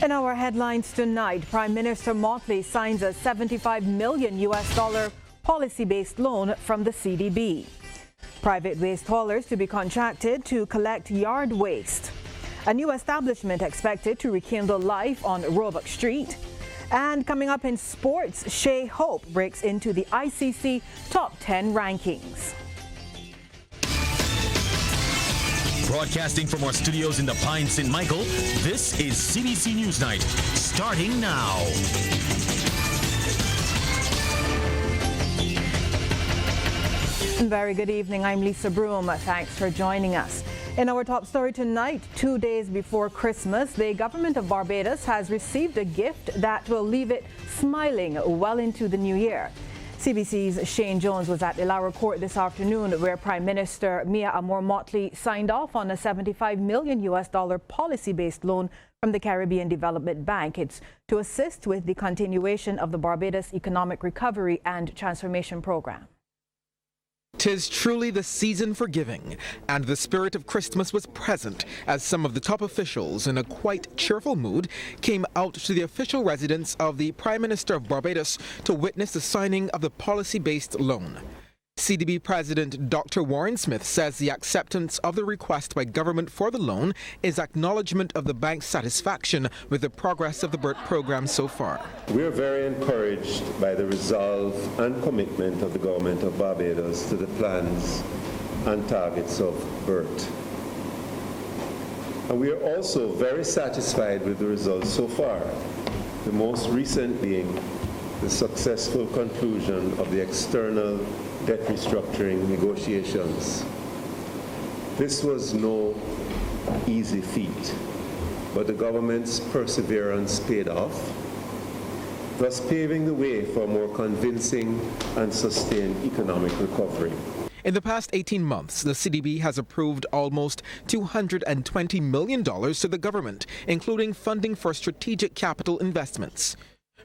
In our headlines tonight, Prime Minister Motley signs a $75 million policy-based loan from the CDB. Private waste haulers to be contracted to collect yard waste. A new establishment expected to rekindle life on Roebuck Street. And coming up in sports, Shea Hope breaks into the ICC Top 10 rankings. Broadcasting from our studios in the Pine St. Michael, this is CBC Newsnight, starting now. Very good evening. I'm Lisa Broom. Thanks for joining us. In our top story tonight, 2 days before Christmas, the government of Barbados has received a gift that will leave it smiling well into the new year. CBC's Shane Jones was at Illawarra Court this afternoon, where Prime Minister Mia Amor Motley signed off on a $75 million policy-based loan from the Caribbean Development Bank. It's to assist with the continuation of the Barbados Economic Recovery and Transformation Program. 'Tis truly the season for giving, and the spirit of Christmas was present as some of the top officials, in a quite cheerful mood, came out to the official residence of the Prime Minister of Barbados to witness the signing of the policy-based loan. CDB President Dr. Warren Smith says the acceptance of the request by government for the loan is acknowledgement of the bank's satisfaction with the progress of the BERT program so far. We are very encouraged by the resolve and commitment of the government of Barbados to the plans and targets of BERT. And we are also very satisfied with the results so far, the most recent being the successful conclusion of the external debt restructuring negotiations. This was no easy feat, but the government's perseverance paid off, thus paving the way for a more convincing and sustained economic recovery. In the past 18 months, the CDB has approved almost $220 million to the government, including funding for strategic capital investments.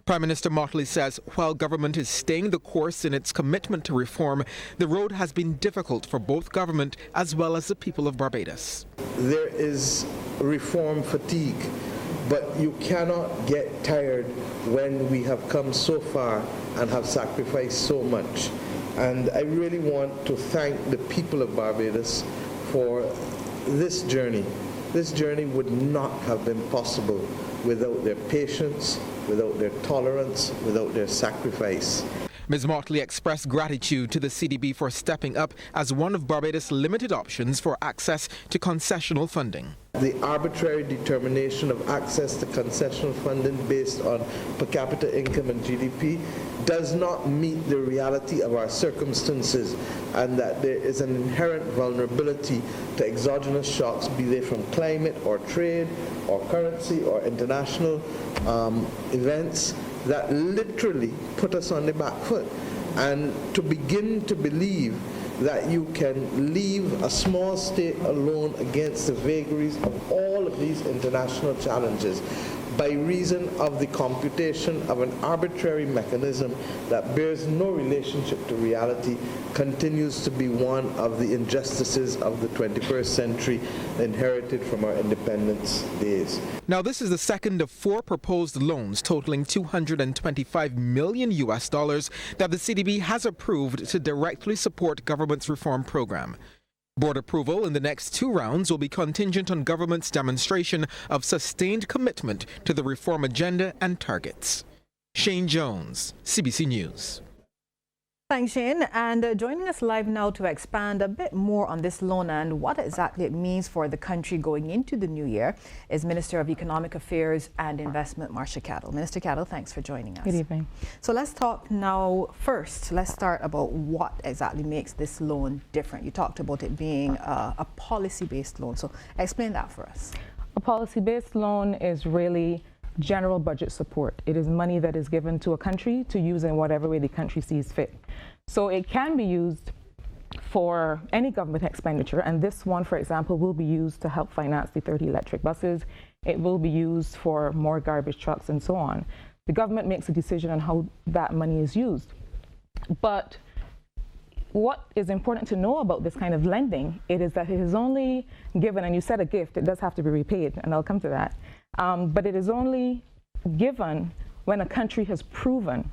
Prime Minister Motley says while government is staying the course in its commitment to reform, the road has been difficult for both government as well as the people of Barbados. There is reform fatigue, but you cannot get tired when we have come so far and have sacrificed so much. And I really want to thank the people of Barbados for this journey. This journey would not have been possible without their patience, without their tolerance, without their sacrifice. Ms. Motley expressed gratitude to the CDB for stepping up as one of Barbados' limited options for access to concessional funding. The arbitrary determination of access to concessional funding based on per capita income and GDP does not meet the reality of our circumstances, and that there is an inherent vulnerability to exogenous shocks, be they from climate or trade or currency or international events that literally put us on the back foot. And to begin to believe that you can leave a small state alone against the vagaries of all of these international challenges by reason of the computation of an arbitrary mechanism that bears no relationship to reality continues to be one of the injustices of the 21st century inherited from our independence days. Now, this is the second of 4 proposed loans totaling $225 million that the CDB has approved to directly support government's reform program. Board approval in the next 2 rounds will be contingent on government's demonstration of sustained commitment to the reform agenda and targets. Shane Jones, CBC News. Thanks, Shane. And joining us live now to expand a bit more on this loan and what exactly it means for the country going into the new year is Minister of Economic Affairs and Investment, Marcia Cattle. Minister Cattle, thanks for joining us. Good evening. So let's talk now first. Let's start about what exactly makes this loan different. You talked about it being a policy-based loan. So explain that for us. A policy-based loan is really general budget support. It is money that is given to a country to use in whatever way the country sees fit. So it can be used for any government expenditure, and this one, for example, will be used to help finance the 30 electric buses. It will be used for more garbage trucks and so on. The government makes a decision on how that money is used. But what is important to know about this kind of lending, it is that it is only given, and you said a gift, it does have to be repaid, and I'll come to that. But it is only given when a country has proven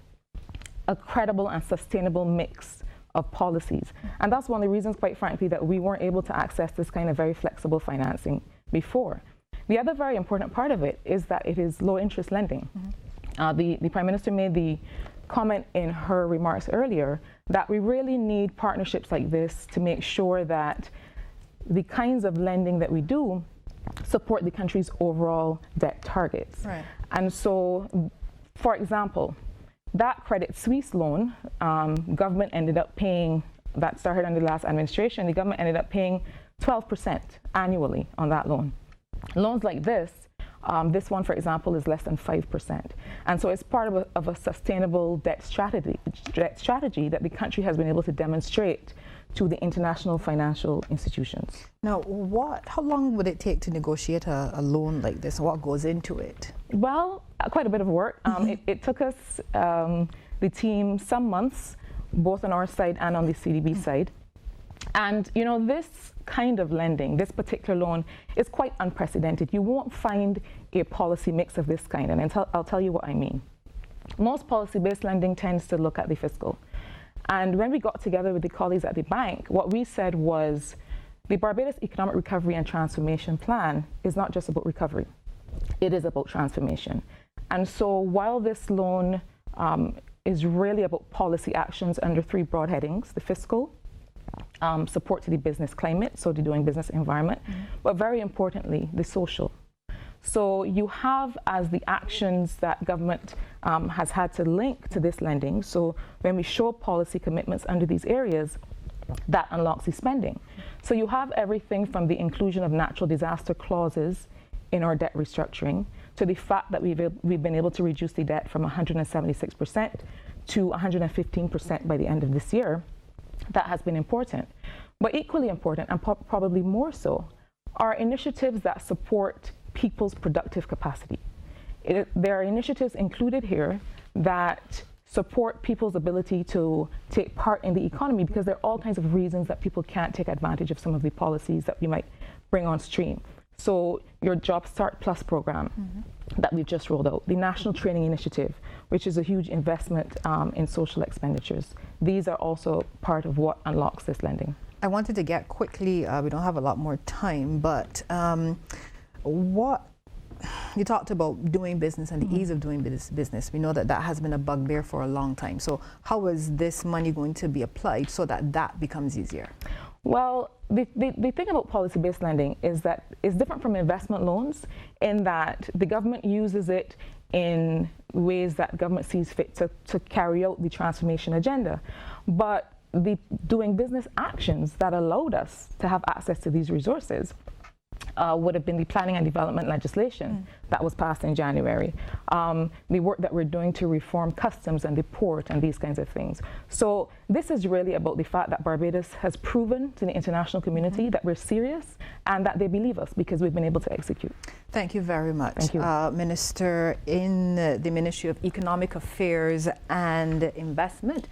a credible and sustainable mix of policies. And that's one of the reasons, quite frankly, that we weren't able to access this kind of very flexible financing before. The other very important part of it is that it is low interest lending. The Prime Minister made the comment in her remarks earlier that we really need partnerships like this to make sure that the kinds of lending that we do support the country's overall debt targets. Right. And so, for example, that Credit Suisse loan, government ended up paying, that started under the last administration, the government ended up paying 12% annually on that loan. Loans like this, this one, for example, is less than 5%. And so it's part of a sustainable debt strategy that the country has been able to demonstrate to the international financial institutions. Now, how long would it take to negotiate a loan like this? What goes into it? Well, quite a bit of work. It took us, the team, some months, both on our side and on the CDB side. And, you know, this kind of lending, this particular loan, is quite unprecedented. You won't find a policy mix of this kind, and I'll tell you what I mean. Most policy-based lending tends to look at the fiscal. And when we got together with the colleagues at the bank, what we said was the Barbados Economic Recovery and Transformation Plan is not just about recovery. It is about transformation. And so while this loan is really about policy actions under three broad headings, the fiscal, support to the business climate, so the doing business environment, but very importantly, the social. So you have as the actions that government has had to link to this lending. So when we show policy commitments under these areas, that unlocks the spending. So you have everything from the inclusion of natural disaster clauses in our debt restructuring to the fact that we've been able to reduce the debt from 176% to 115% by the end of this year. That has been important. But equally important, and probably more so, are initiatives that support people's productive capacity. There are initiatives included here that support people's ability to take part in the economy, because there are all kinds of reasons that people can't take advantage of some of the policies that we might bring on stream. So your Job Start Plus program that we've just rolled out, the National Training Initiative, which is a huge investment in social expenditures. These are also part of what unlocks this lending. I wanted to get quickly, we don't have a lot more time, but what you talked about doing business and the ease of doing business. We know that that has been a bugbear for a long time. So how is this money going to be applied so that that becomes easier? Well, the thing about policy-based lending is that it's different from investment loans in that the government uses it in ways that government sees fit to carry out the transformation agenda. But the doing business actions that allowed us to have access to these resources would have been the planning and development legislation that was passed in January, the work that we're doing to reform customs and the port and these kinds of things. So this is really about the fact that Barbados has proven to the international community that we're serious and that they believe us because we've been able to execute. Thank you very much. Thank you. Minister in the Ministry of Economic Affairs and Investment,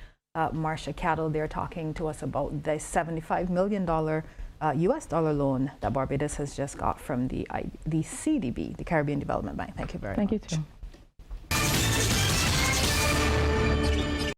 Marcia Cattle, they're talking to us about the $75 million US dollar loan that Barbados has just got from the CDB, the Caribbean Development Bank. Thank you very much. Thank you too.